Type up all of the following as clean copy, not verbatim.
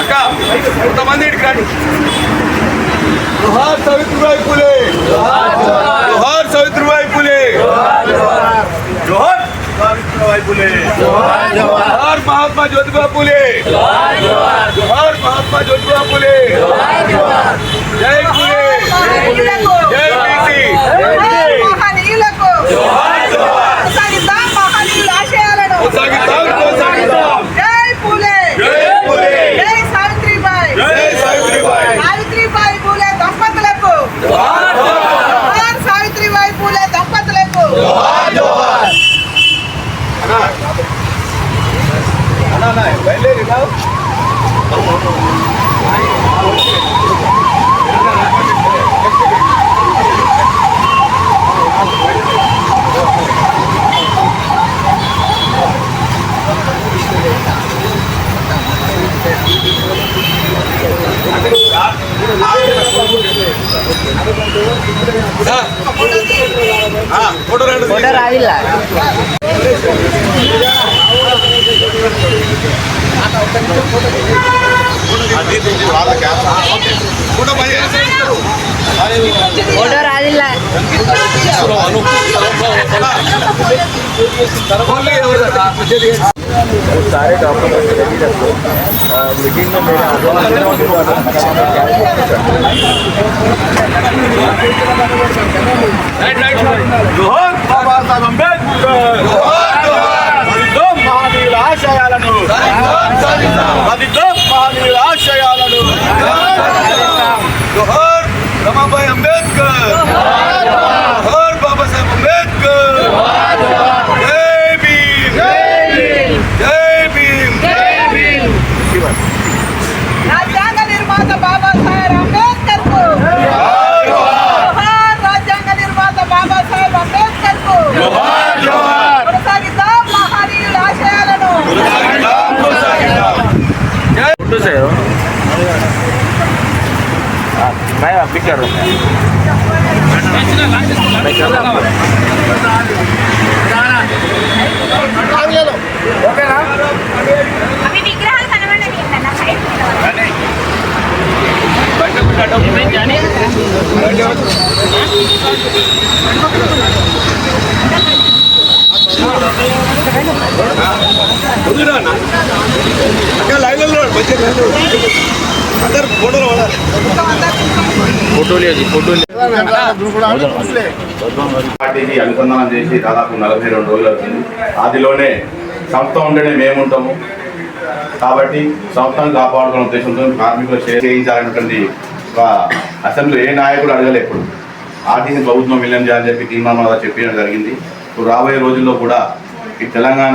అక్క కొంతమంది जोहार सावित्रीबाई फुले, जोहार सावित्रीबाई फुले, जोहार सावित्रीबाई फुले, जोहार महात्मा ज्योतिबा फुले, जोहार महात्मा ज्योतिबा फुले, जय फुले, जय बीसी, మహనీయులకు కొనసాగిద్దాం మహనీయుల ఆశయాలను జై ఫులే, జై ఫులే, జై సావిత్రిబాయి, జై సావిత్రిబాయి, సావిత్రిబాయి ఫులే దంపతులకు జోహార్, సావిత్రిబాయి ఫులే దంపతులకు జోహార్ జోహార్. అన్నా బయలుదేరి ఫోటో రాదిಲ್ಲ ఫోటో రాదిಲ್ಲ सारे डॉक्यूमेंट रेडी रखो मीटिंग में मेरे जोहार बाबा साहेब अंबेडकर, సాధిద్దాం మహనీయుల ఆశయాలను, సాధిద్దాం మహనీయుల ఆశయాలను. జోహార్ రమాబాయి అంబేద్కర్, జోహార్ బాబా సాహెబ్ అంబేద్కర్, జై భీమ్, జై భీమ్, జై భీమ్. రాజ్యాంగ నిర్మాత బాబా సాహెబ్ అంబేద్కర్ కు జోహార్, రాజ్యాంగ నిర్మాత బాబా సాహెబ్ అంబేద్కర్ కు కొనసాగిద్దాం మహనీయుల ఆశయాలను. फोटो से हो मैं अभी कर रहा हूँ ओकेना అవి విగ్రహాలు కనబడండి ఇంత సైడ్ అందరు ఫోటోలు వాడాలి. फोटो लिया जी फोटो పార్టీకి అనుసంధానం చేసి దాదాపు 42 రోజులు అవుతుంది. ఆదిలోనే సంస్థ ఉంటేనే మేముంటాము కాబట్టి సంస్థను కాపాడుకునే ఉద్దేశంతో కార్మికులు చేయించాలనేటువంటి అసెంబ్లీ ఏ నాయకుడు అడగలేప్పుడు ఆర్టీసీ ప్రభుత్వం విలీనం చేయాలని చెప్పి తీర్మానం చెప్పడం జరిగింది. ఇప్పుడు రాబోయే రోజుల్లో కూడా ఈ తెలంగాణ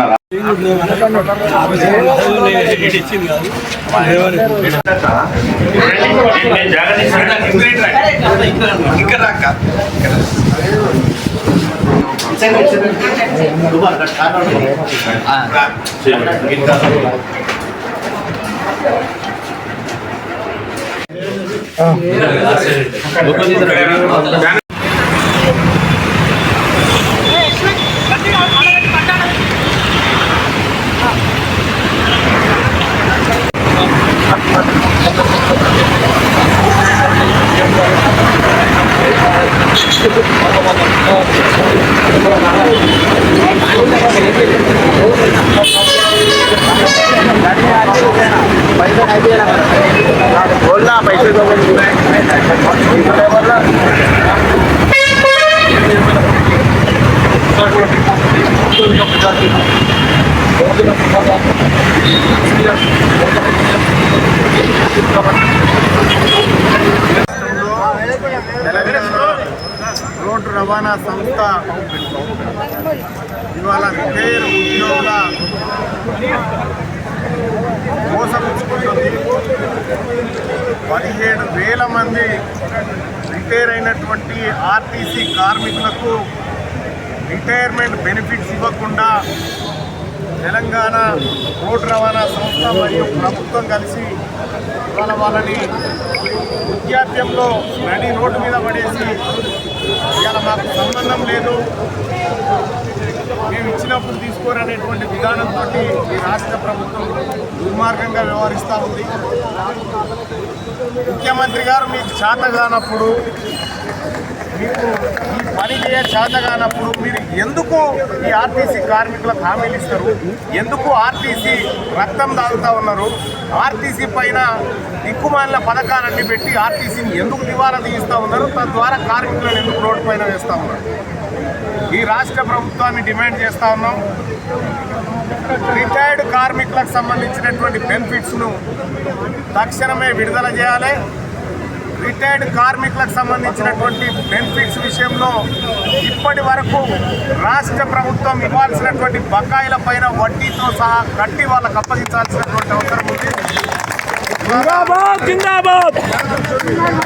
बोलना पैसे तो రోడ్డు రవాణా సంస్థ ఇవాళ రిటైర్ ఉద్యోగుల మోసపుచ్చుకుంటుంది. 17,000 మంది రిటైర్ అయినటువంటి ఆర్టీసీ కార్మికులకు రిటైర్మెంట్ బెనిఫిట్స్ ఇవ్వకుండా తెలంగాణ రోడ్డు రవాణా సంస్థ సంస్థ మరియు ప్రభుత్వం కలిసి ఇవాళ వాళ్ళని వృద్ధాప్యంలో నడి రోడ్డు మీద పడేసి ఇవాళ మాకు సంబంధం లేదు, మేము ఇచ్చినప్పుడు తీసుకోరనేటువంటి విధానంతో ఈ రాష్ట్ర ప్రభుత్వం దుర్మార్గంగా వ్యవహరిస్తూ ఉంది. ముఖ్యమంత్రి గారు మీకు చేత కానప్పుడు, మీకు ఈ పని చేత కానప్పుడు మీరు ఎందుకు ఈ ఆర్టీసీ కార్మికులకు హామీలు ఇస్తారు? ఎందుకు ఆర్టీసీ రక్తం తాగుతూ ఉన్నారు? ఆర్టీసీ పైన దిక్కుమాలిన పథకాలన్నీ పెట్టి ఆర్టీసీని ఎందుకు దివాలా తీయిస్తూ ఉన్నారు? తద్వారా కార్మికులను ఎందుకు రోడ్డు పైన వేస్తూ ఉన్నారు? ఈ రాష్ట్ర ప్రభుత్వాన్ని డిమాండ్ చేస్తూ ఉన్నాం. రిటైర్డ్ కార్మికులకు సంబంధించినటువంటి బెనిఫిట్స్ను తక్షణమే విడుదల చేయాలి. రిటైర్డ్ కార్మికులకు సంబంధించినటువంటి బెనిఫిట్స్ విషయంలో ఇప్పటి వరకు రాష్ట్ర ప్రభుత్వం ఇవ్వాల్సినటువంటి బకాయిల పైన వడ్డీతో సహా కట్టి వాళ్ళకు అప్పగించాల్సినటువంటి అవసరం ఉంది.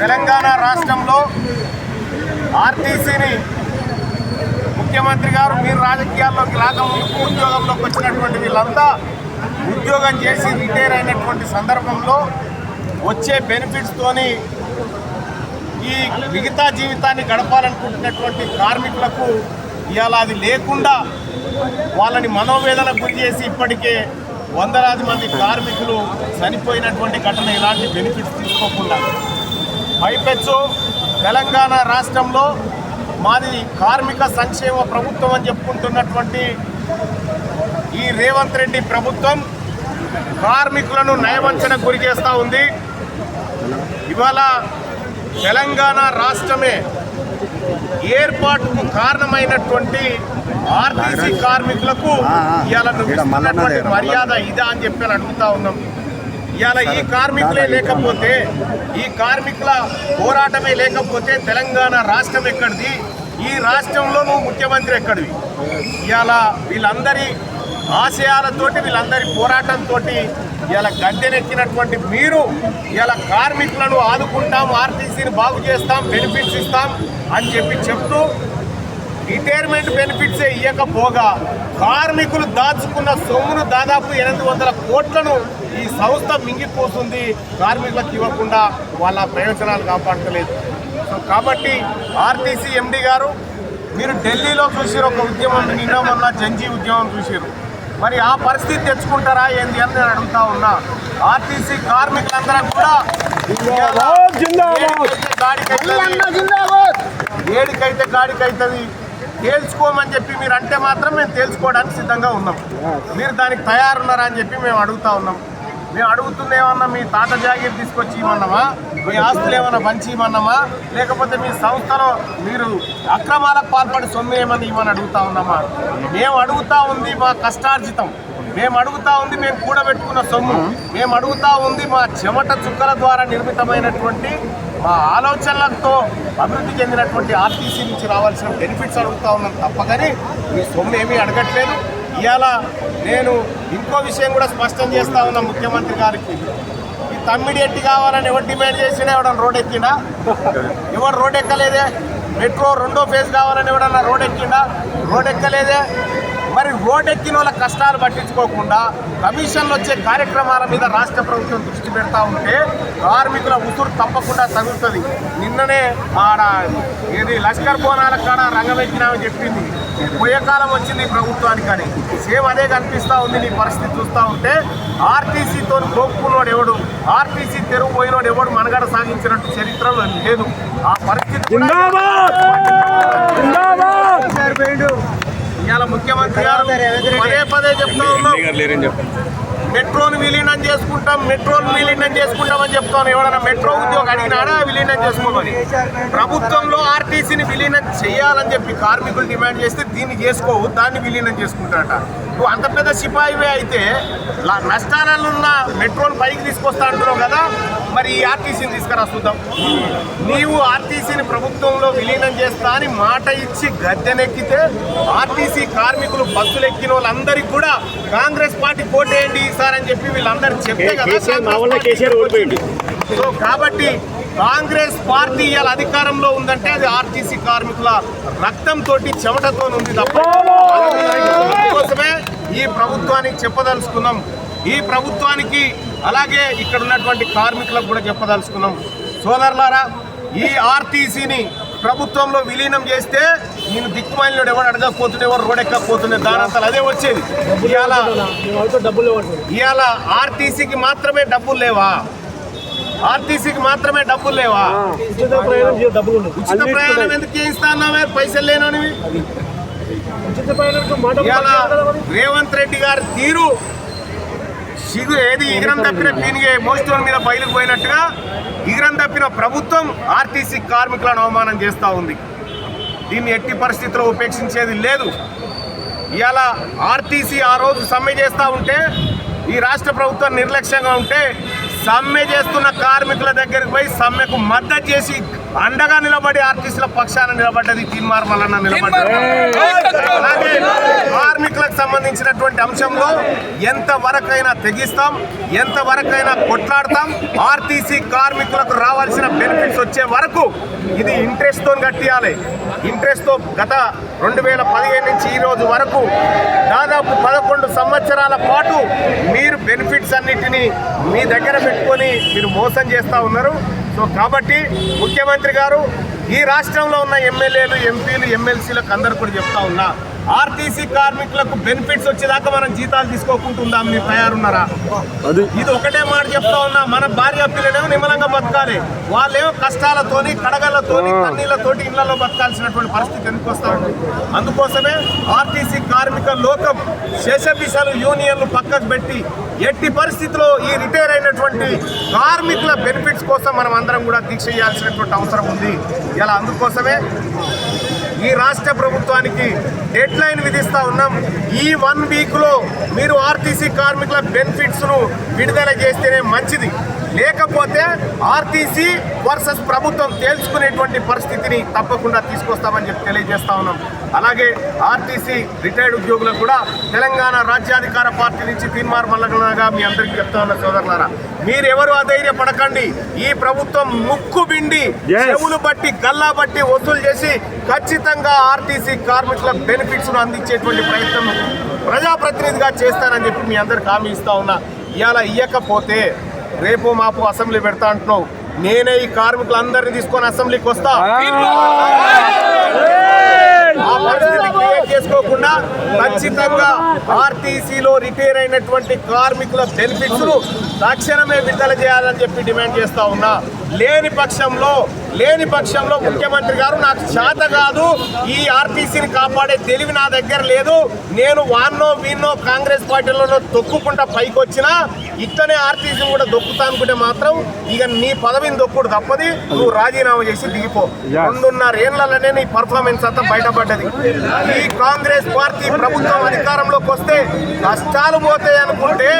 తెలంగాణ రాష్ట్రంలో ఆర్టీసీని ముఖ్యమంత్రి గారు మీరు రాజకీయాల్లోకి రాకముందుకు ఉద్యోగంలోకి వచ్చినటువంటి వీళ్ళంతా ఉద్యోగం చేసి రిటైర్ అయినటువంటి సందర్భంలో వచ్చే బెనిఫిట్స్తోని ఈ మిగతా జీవితాన్ని గడపాలనుకుంటున్నటువంటి కార్మికులకు ఇవాళ అది లేకుండా వాళ్ళని మనోవేదనకు గురి చేసి ఇప్పటికే వందలాది మంది కార్మికులు చనిపోయినటువంటి ఘటన. ఇలాంటి బెనిఫిట్స్ తీసుకోకుండా పైపెచ్చు తెలంగాణ రాష్ట్రంలో మాది కార్మిక సంక్షేమ ప్రభుత్వం అని చెప్పుకుంటున్నటువంటి ఈ రేవంత్ రెడ్డి ప్రభుత్వం కార్మికులను నయవంచనకు గురి చేస్తూ ఉంది. ఇవాళ తెలంగాణ రాష్ట్రమే ఏర్పాటుకు కారణమైనటువంటి ఆర్టీసీ కార్మికులకు ఇవాళ ఇస్తున్నటువంటి మర్యాద ఇదా అని చెప్పి అడుగుతా ఉన్నాం. ఇవాళ ఈ కార్మికులే లేకపోతే, ఈ కార్మికుల పోరాటమే లేకపోతే తెలంగాణ రాష్ట్రం ఎక్కడిది? ఈ రాష్ట్రంలో నువ్వు ముఖ్యమంత్రి ఎక్కడివి? ఇవాళ వీళ్ళందరి ఆశయాలతోటి, వీళ్ళందరి పోరాటంతో ఇలా గద్దెనెక్కినటువంటి మీరు ఇలా కార్మికులను ఆదుకుంటాం, ఆర్టీసీని బాగు చేస్తాం, బెనిఫిట్స్ ఇస్తాం అని చెప్తూ రిటైర్మెంట్ బెనిఫిట్సే ఇవ్వకపోగా కార్మికులు దాచుకున్న సొమ్మును దాదాపు 800 కోట్లను ఈ సంస్థ మింగిపోతుంది. కార్మికులకు ఇవ్వకుండా వాళ్ళ ప్రయోజనాలు కాపాడలేదు. సో కాబట్టి ఆర్టీసీ ఎండి గారు, మీరు ఢిల్లీలో చూసారు ఒక ఉద్యమం, నిన్న మొన్న జంజీ ఉద్యమం చూసారు. మరి ఆ పరిస్థితి తెచ్చుకుంటారా ఏంది అని నేను అడుగుతా ఉన్నా. ఆర్టీసీ కార్మికులందరూ కూడా ఏడికైతే గాడికైతుంది తేల్చుకోమని చెప్పి మీరు అంటే మాత్రం మేము తేల్చుకోవడానికి సిద్ధంగా ఉన్నాం. మీరు దానికి తయారున్నారా అని చెప్పి మేము అడుగుతా ఉన్నాం. మేము అడుగుతుంది ఏమన్నా మీ తాత జాగీర్ తీసుకొచ్చి ఇవ్వన్నామా, మీ ఆస్తులు ఏమన్నా పంచి ఇవ్వన్నామా, లేకపోతే మీ సంస్థలో మీరు అక్రమాలకు పాల్పడి సొమ్ము ఏమని ఇవ్వని అడుగుతా ఉన్నామా? మేము అడుగుతా ఉంది మా కష్టార్జితం, మేము అడుగుతా ఉంది మేము కూడబెట్టుకున్న సొమ్ము, మేము అడుగుతా ఉంది మా చెమట చుక్కల ద్వారా నిర్మితమైనటువంటి మా ఆలోచనలతో అభివృద్ధి చెందినటువంటి ఆర్టీసీ నుంచి రావాల్సిన బెనిఫిట్స్ అడుగుతా ఉన్నాం తప్ప కానీ మీ సొమ్ము ఏమీ అడగట్లేదు. ఇవాళ నేను ఇంకో విషయం కూడా స్పష్టం చేస్తా ఉన్నా ముఖ్యమంత్రి గారికి. ఈ తమ్మిడి ఎట్టి కావాలని ఎవరు డిమాండ్ చేసినా ఎవడన్నా రోడ్ ఎక్కిండా? ఎవరు రోడ్ ఎక్కలేదే. మెట్రో 2వ ఫేజ్ కావాలని ఎవడన్నా రోడ్ ఎక్కిండా? రోడ్ ఎక్కలేదే. మరి రోడ్ ఎక్కిన వాళ్ళ కష్టాలు పట్టించుకోకుండా కమిషన్లు వచ్చే కార్యక్రమాల మీద రాష్ట్ర ప్రభుత్వం దృష్టి పెడతా ఉంటే కార్మికుల ఉసురు తప్పకుండా తగులుతుంది. నిన్ననే ఆడ ఏది లష్కర్ బోనాల కాడ రంగమెక్కినామని చెప్పింది. పోయే కాలం వచ్చింది ప్రభుత్వానికి అని సేమ్ అదే కనిపిస్తూ ఉంది. నీ పరిస్థితి చూస్తూ ఉంటే ఆర్టీసీతో గోపుకున్నోడు ఎవడు, ఆర్టీసీ తెరువు పోయినోడు ఎవడు మనుగడ సాగించినట్టు చరిత్రలో లేదు. ఆ పరిస్థితి ఇవాళ ముఖ్యమంత్రి గారు పదే చెప్తా ఉన్నాం, మెట్రోను విలీనం చేసుకుంటాం, మెట్రోను విలీనం చేసుకుంటామని చెప్తాను. ఎవరైనా మెట్రో ఉద్యోగం అడిగినాడా విలీనం చేసుకోమని? ప్రభుత్వంలో ఆర్టీసీని విలీనం చేయాలని చెప్పి కార్మికులు డిమాండ్ చేస్తే దీన్ని చేసుకోవు, దాన్ని విలీనం చేసుకుంటారట. నువ్వు అంత పెద్ద సిపాయివే అయితే నష్టాలున్న మెట్రోను పైకి తీసుకొస్తా అంటున్నావు కదా, మరి ఈ ఆర్టీసీని తీసుకురా చూద్దాం. నీవు ఆర్టీసీని ప్రభుత్వంలో విలీనం చేస్తా అని మాట ఇచ్చి గద్దెనెక్కితే ఆర్టీసీ కార్మికులు బస్సులు ఎక్కిన వాళ్ళందరికీ కూడా కాంగ్రెస్ పార్టీ కోటేయండి ఈసారి అని చెప్పి వీళ్ళందరూ చెప్తే కదా. సో కాబట్టి కాంగ్రెస్ పార్టీ ఇవాళ అధికారంలో ఉందంటే అది ఆర్టీసీ కార్మికుల రక్తంతో చెమటతో ఉంది తప్ప. అందుకోసమే ఈ ప్రభుత్వానికి చెప్పదలుచుకున్నాం, ఈ ప్రభుత్వానికి అలాగే ఇక్కడ ఉన్నటువంటి కార్మికులకు కూడా చెప్పదలుచుకున్నాం. సోదరులారా, ఈ ఆర్టీసీని ప్రభుత్వంలో విలీనం చేస్తే నేను దిక్కుమాలినోడు ఎవరు అడగకపోతుండే, ఎవరు రోడ్ ఎక్కకపోతుండే, దానంతలు అదే వచ్చేది. ఇవాళ ఆర్టీసీకి మాత్రమే డబ్బులు లేవా? ఆర్టీసీకి మాత్రమే డబ్బులు లేవా? ఉచిత ప్రయాణం ఎందుకు చేయిస్తాన్నావే? పైసలు లేనోనివి. రేవంత్ రెడ్డి గారి తీరు సిగ్గు ఏది ఇగరం తప్పిన పీనిగే మోస్టోన్ మీద బయలుకు పోయినట్టుగా ఇగరం తప్పిన ప్రభుత్వం ఆర్టీసీ కార్మికులను అవమానం చేస్తూ ఉంది. దీన్ని ఎట్టి పరిస్థితుల్లో ఉపేక్షించేది లేదు. ఇవాళ ఆర్టీసీ ఆ రోజు సమ్మె చేస్తూ ఉంటే, ఈ రాష్ట్ర ప్రభుత్వం నిర్లక్ష్యంగా ఉంటే, సమ్మె చేస్తున్న కార్మికుల దగ్గరికి పోయి సమ్మెకు మద్దతు చేసి అండగా నిలబడి ఆర్టీసీల పక్షాన నిలబడ్డది తీన్మార్ మల్లన్న నిలబడ్డారు. అలాగే కార్మికులకు సంబంధించినటువంటి అంశంలో ఎంతవరకైనా తెగిస్తాం, ఎంతవరకైనా కొట్లాడతాం. ఆర్టీసీ కార్మికులకు రావాల్సిన బెనిఫిట్స్ వచ్చే వరకు ఇది ఇంట్రెస్ట్తో కట్టియాలి. ఇంట్రెస్ట్తో గత 2015 నుంచి ఈ రోజు వరకు దాదాపు 11 సంవత్సరాల పాటు మీరు బెనిఫిట్స్ అన్నిటినీ మీ దగ్గర పెట్టుకొని మీరు మోసం చేస్తూ ఉన్నారు. సో కాబట్టి ముఖ్యమంత్రి గారు ఈ రాష్ట్రంలో ఉన్న ఎమ్మెల్యేలు, ఎంపీలు, ఎమ్మెల్సీలకు అందరు కూడా చెప్తా ఉన్నా, ఆర్టీసీ కార్మికులకు బెనిఫిట్స్ వచ్చేదాకా మనం జీతాలు తీసుకోకుంటుందాం, మీరు తయారున్నారా? ఇది ఒకటే మాట చెప్తా ఉన్నా. మన భార్య పిల్లలేమో నిమ్మలంగా బతకాలి, వాళ్ళేమో కష్టాలతోని, కడగలతోని, కన్నీళ్లతోటి ఇళ్లలో బతకాల్సినటువంటి పరిస్థితి ఎందుకు వస్తా ఉంది? అందుకోసమే ఆర్టీసీ కార్మిక లోకం శేషబిషాలు యూనియన్లు పక్కకు పెట్టి ఎట్టి పరిస్థితిలో ఈ రిటైర్ అయినటువంటి కార్మికుల బెనిఫిట్స్ కోసం మనం అందరం కూడా దీక్ష చేయాల్సినటువంటి అవసరం ఉంది. ఇలా అందుకోసమే ఈ రాష్ట్ర ప్రభుత్వానికి డెడ్ లైన్ విధిస్తా ఉన్నాం. ఈ 1 వీక్లో మీరు ఆర్టీసీ కార్మికుల బెనిఫిట్స్ను విడుదల చేస్తేనే మంచిది. లేకపోతే ఆర్టీసీ వర్సెస్ ప్రభుత్వం తేల్చుకునేటువంటి పరిస్థితిని తప్పకుండా తీసుకొస్తామని చెప్పి తెలియజేస్తా ఉన్నాం. అలాగే ఆర్టీసీ రిటైర్డ్ ఉద్యోగులకు కూడా తెలంగాణ రాజ్యాధికార పార్టీ నుంచి తీన్మార్ మల్లన్నగా మీ అందరికీ చెప్తా ఉన్న సోదరులారా, మీరెవరు అధైర్యపడకండి. ఈ ప్రభుత్వం ముక్కు బిండి, చెవులు బట్టి, గల్లా బట్టి వసూలు చేసి ఖచ్చితంగా ఆర్టీసీ కార్మికుల బెనిఫిట్స్ ను అందించేటువంటి ప్రయత్నం ప్రజాప్రతినిధిగా చేస్తానని చెప్పి మీ అందరికి హామీ ఇస్తా ఉన్నా. ఇవాళ ఇయ్యకపోతే రేపు మాపు అసెంబ్లీ పెడతా అంటున్నావు, నేనే ఈ కార్మికులందరినీ తీసుకొని అసెంబ్లీకి వస్తా. ఆ పరిస్థితి క్రియేట్ చేసుకోకుండా ఖచ్చితంగా ఆర్టీసీలో రిటైర్ అయినటువంటి కార్మికుల బెనిఫిట్స్ ను తక్షణమే విడుదల చేయాలని చెప్పి డిమాండ్ చేస్తా ఉన్నా. లేని పక్షంలో ముఖ్యమంత్రి గారు నాకు చేత కాదు, ఈ ఆర్టీసీని కాపాడే తెలివి నా దగ్గర లేదు, నేను వాన్నో వీన్నో కాంగ్రెస్ పార్టీలోనో తొక్కుకుంటా పైకి వచ్చినా ఇట్లనే ఆర్టీసీని కూడా దొక్కుతా అనుకుంటే మాత్రం ఇక నీ పదవిని దొక్కుడు తప్పది, నువ్వు రాజీనామా చేసి దిగిపో. 2.5 ఏళ్లలోనే నీ పర్ఫార్మెన్స్ అంతా బయటపడ్డది. ఈ కాంగ్రెస్ పార్టీ ప్రభుత్వం అధికారంలోకి వస్తే కష్టాలు పోతాయి అనుకుంటే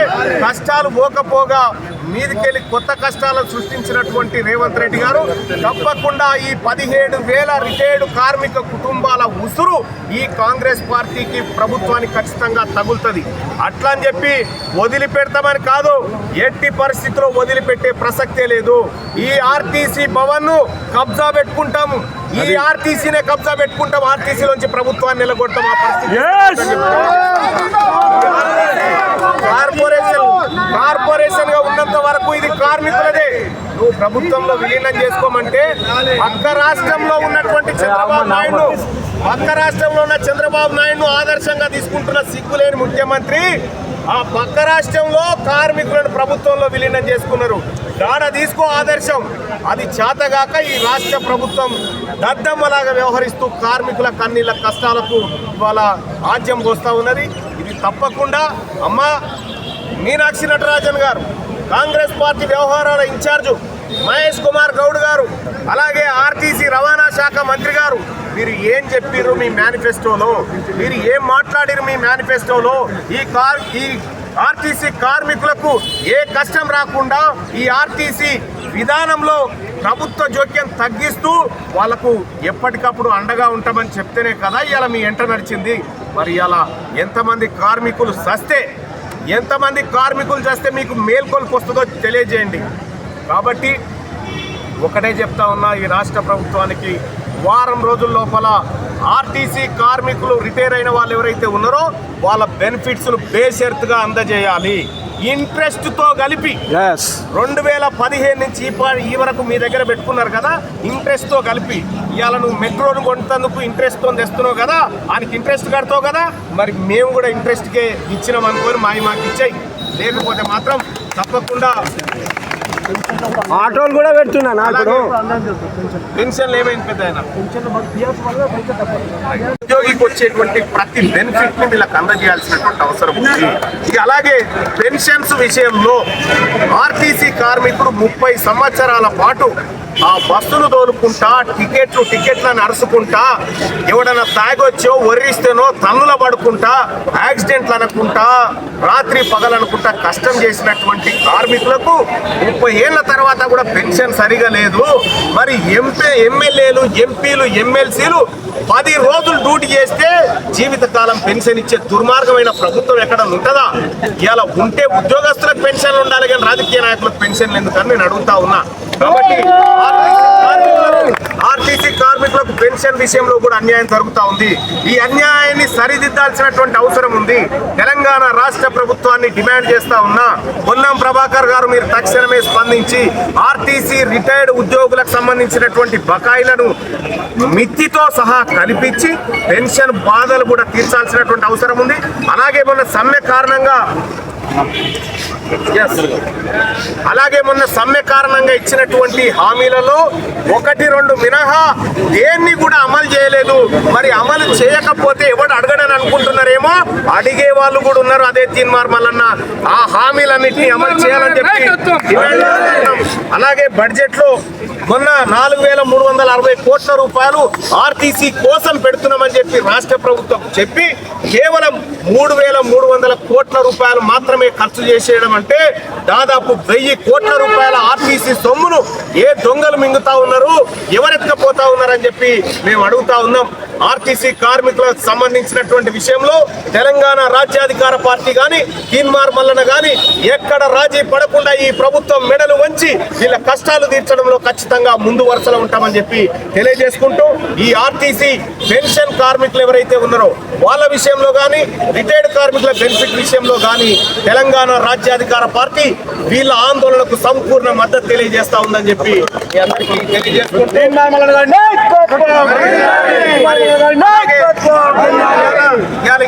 కష్టాలు పోకపోగా మీదికెళ్ళి కొత్త కష్టాలను సృష్టించినటువంటి రేవంత్ రెడ్డి గారు తప్పకుండా ఈ 17,000 రిటైర్డ్ కార్మిక కుటుంబాల ఉసురు ఈ కాంగ్రెస్ పార్టీకి, ప్రభుత్వానికి ఖచ్చితంగా తగులుతుంది. అట్లా అని చెప్పి వదిలిపెడతామని కాదు, ఎట్టి పరిస్థితిలో వదిలిపెట్టే ప్రసక్తే లేదు. ఈ ఆర్టీసీ భవన్ ను కబ్జా పెట్టుకుంటాము, ఈ ఆర్టీసీనే కబ్జా పెట్టుకుంటాం, ఆర్టీసీలోంచి ప్రభుత్వాన్ని నిలగొడతాం. ఆ పరిస్థితి కార్పొరేషన్ గా ఉన్నంత వరకు ఇది కార్మికులదే. నువ్వు ప్రభుత్వంలో విలీనం చేసుకోమంటే పక్క రాష్ట్రంలో ఉన్నటువంటి చంద్రబాబు నాయుడు ఆదర్శంగా తీసుకుంటున్న సిగ్గులేని ముఖ్యమంత్రి ఆ పక్క రాష్ట్రంలో కార్మికులను ప్రభుత్వంలో విలీనం చేసుకున్నారు. దాడ తీసుకో ఆదర్శం. అది చేతగాక ఈ రాష్ట్ర ప్రభుత్వం దద్దమ్మలాగా వ్యవహరిస్తూ కార్మికుల కన్నీళ్ళ కష్టాలకు ఇవాళ ఆజ్యం పోస్తా ఉన్నది. ఇది తప్పకుండా అమ్మా మీనాక్షి నటరాజన్ గారు, కాంగ్రెస్ పార్టీ వ్యవహారాల ఇన్ఛార్జు మహేష్ కుమార్ గౌడ్ గారు, అలాగే ఆర్టీసీ రవాణా శాఖ మంత్రి గారు, మీరు ఏం చెప్పారు మీ మేనిఫెస్టోలో, మీరు ఏం మాట్లాడారు మీ మేనిఫెస్టోలో? ఈ ఆర్టీసీ కార్మికులకు ఏ కష్టం రాకుండా ఈ ఆర్టీసీ విధానంలో ప్రభుత్వ జోక్యం తగ్గిస్తూ వాళ్లకు ఎప్పటికప్పుడు అండగా ఉంటామని చెప్తేనే కదా ఇవాళ మీ ఎంట నడిచింది. మరి ఇవాళ ఎంతమంది కార్మికులు చస్తే మీకు మేల్కొల్పు వస్తుందో తెలియజేయండి. కాబట్టి ఒకటే చెప్తా ఉన్నా, ఈ రాష్ట్ర ప్రభుత్వానికి వారం రోజుల లోపల ఆర్టీసీ కార్మికులు రిటైర్ అయిన వాళ్ళు ఎవరైతే ఉన్నారో వాళ్ళ బెనిఫిట్స్ను బేషరతుగా అందజేయాలి. ఇంట్రెస్ట్తో కలిపి 2015 నుంచి ఈ వరకు మీ దగ్గర పెట్టుకున్నారు కదా, ఇంట్రెస్ట్తో కలిపి ఇవాళ నువ్వు మెట్రోను కొంటందుకు ఇంట్రెస్ట్తో తెస్తున్నావు కదా, ఆయనకి ఇంట్రెస్ట్ కడతావు కదా, మరి మేము కూడా ఇంట్రెస్ట్కే ఇచ్చినాం అనుకొని మాకు ఇచ్చాయి. లేకపోతే మాత్రం తప్పకుండా ఆటోలు కూడా పెడుతున్నాను ఇప్పుడు పెన్షన్లు ఏమైంది పెద్ద ఆయన ఉద్యోగికి వచ్చేటువంటి ప్రతి బెనిఫిట్ ని వీళ్ళకి అందజేయాల్సినటువంటి అవసరం ఉంది. ఇక అలాగే పెన్షన్స్ విషయంలో ఆర్టీసీ కార్మికుడు 30 సంవత్సరాల పాటు ఆ బస్సులు తోలుకుంటా టికెట్లను అరుచుకుంటా ఎవడన్నా తాగొచ్చో వర్రిస్తేనో తన్నుల పడుకుంటా యాక్సిడెంట్లు అనుకుంటా రాత్రి పగలనుకుంటా కష్టం చేసినటువంటి కార్మికులకు 30 ఏళ్ల తర్వాత కూడా పెన్షన్ సరిగా లేదు. మరి ఎమ్మెల్యేలు ఎంపీలు ఎమ్మెల్సీలు 10 రోజులు డ్యూటీ చేస్తే జీవితకాలం పెన్షన్ ఇచ్చే దుర్మార్గమైన ప్రభుత్వం ఎక్కడ ఉంటుందా? ఇలా ఉంటే ఉద్యోగస్తులకు పెన్షన్లు ఉండాలి కానీ రాజకీయ నాయకులకు పెన్షన్లు ఎందుకని నేను అడుగుతా ఉన్నా. కాబట్టి ఆర్టీసీ కార్మికులకు పెన్షన్ విషయంలో కూడా అన్యాయం జరుగుతూ ఉంది. ఈ అన్యాయాన్ని సరిదిద్దాల్సినటువంటి అవసరం ఉంది. తెలంగాణ రాష్ట్ర ప్రభుత్వాన్ని డిమాండ్ చేస్తా ఉన్నా, పొన్నం ప్రభాకర్ గారు మీరు తక్షణమే స్పందించి ఆర్టీసీ రిటైర్డ్ ఉద్యోగులకు సంబంధించినటువంటి బకాయిలను మిత్తితో సహా కల్పించి పెన్షన్ బాధలు కూడా తీర్చాల్సినటువంటి అవసరం ఉంది. అలాగే మొన్న సమ్మె కారణంగా ఇచ్చినటువంటి హామీలలో 1-2 మినహా దేన్ని కూడా అమలు చేయలేదు. మరి అమలు చేయకపోతే ఎవడు అడగడని అనుకుంటున్నారేమో, అడిగే వాళ్ళు కూడా ఉన్నారు. అదే తీన్మార్ మల్లన్న ఆ హామీలన్నింటినీ అమలు చేయాలని చెప్పి డిమాండ్ చేస్తున్నాం. అలాగే బడ్జెట్ లో మొన్న 4,360 కోట్ల రూపాయలు ఆర్టీసీ కోసం పెడుతున్నామని చెప్పి రాష్ట్ర ప్రభుత్వం చెప్పి కేవలం 3,300 కోట్ల రూపాయలు మాత్రమే ఖర్చు చేసేయడం అంటే దాదాపు 1000 కోట్ల రూపాయల ఆర్టీసీ సొమ్మును ఏ దొంగలు మింగుతా ఉన్నారు, ఎవరెత్తుకపోతా ఉన్నారని చెప్పి మేము అడుగుతా ఉన్నాం. ఆర్టీసీ కార్మికులకు సంబంధించినటువంటి విషయంలో తెలంగాణ రాజ్యాధికార పార్టీ కానీ తీన్మార్ మల్లన్న కానీ ఎక్కడ రాజీ పడకుండా ఈ ప్రభుత్వం మెడలు వంచి వీళ్ళ కష్టాలు తీర్చడంలో ఖచ్చితంగా ముందు వరుసలో ఉంటామని చెప్పి తెలియజేసుకుంటూ, ఈ ఆర్టీసీ పెన్షన్ కార్మికులు ఎవరైతే ఉన్నారో వాళ్ళ విషయంలో కానీ రిటైర్డ్ కార్మికుల బెనిఫిట్ విషయంలో కానీ తెలంగాణ రాజ్యాధికార పార్టీ వీళ్ళ ఆందోళనకు సంపూర్ణ మద్దతు తెలియజేస్తా ఉందని చెప్పి మీ అందరికీ తెలియజేసుకుంటూ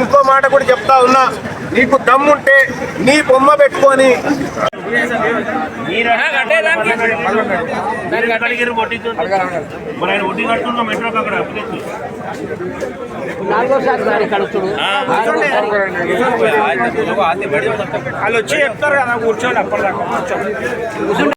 ఇంకో మాట కూడా చెప్తా ఉన్నా, నీకు దమ్ముంటే నీ బొమ్మ పెట్టుకొని వాళ్ళు వచ్చి చెప్తారు కదా కూర్చోండి అప్పటిదాకా.